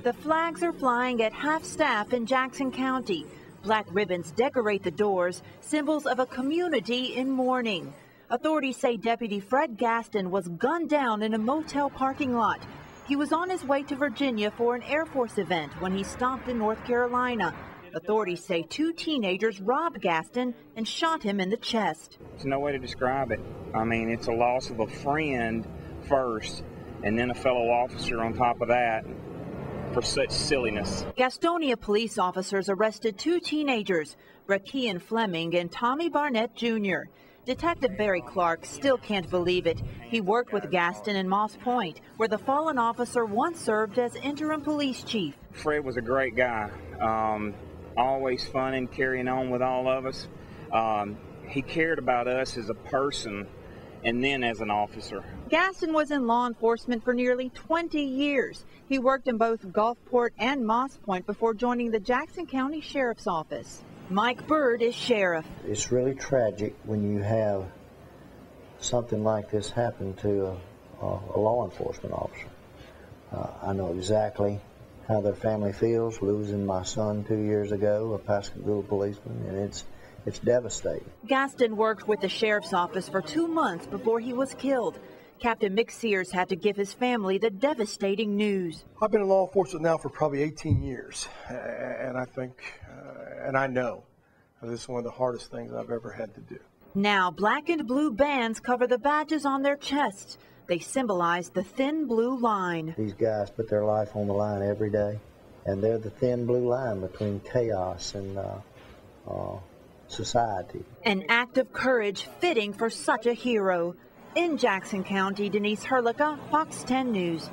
The flags are flying at half-staff in Jackson County. Black ribbons decorate the doors, symbols of a community in mourning. Authorities say Deputy Fred Gaston was gunned down in a motel parking lot. He was on his way to Virginia for an Air Force event when he stopped in North Carolina. Authorities say 2 teenagers robbed Gaston and shot him in the chest. There's no way to describe it. I mean, it's a loss of a friend first, and then a fellow officer on top of that for such silliness. Gastonia police officers arrested 2 teenagers, Rakean Fleming and Tommy Barnett Jr. Detective Barry Clark still can't believe it. He worked with Gaston in Moss Point, where the fallen officer once served as interim police chief. Fred was a great guy. Always fun and carrying on with all of us. He cared about us as a person and then as an officer. Gaston was in law enforcement for nearly 20 years. He worked in both Gulfport and Moss Point before joining the Jackson County Sheriff's Office. Mike Bird is sheriff. It's really tragic when you have something like this happen to a law enforcement officer. I know exactly how their family feels, losing my son 2 years ago, a Pascagoula policeman, and it's devastating. Gaston worked with the sheriff's office for 2 months before he was killed. Captain Mick Sears had to give his family the devastating news. I've been in law enforcement now for probably 18 years, and I think, and I know, this is one of the hardest things I've ever had to do. Now, black and blue bands cover the badges on their chests. They symbolize the thin blue line. These guys put their life on the line every day, and they're the thin blue line between chaos and society. An act of courage fitting for such a hero. In Jackson County, Denise Herlica, Fox 10 News.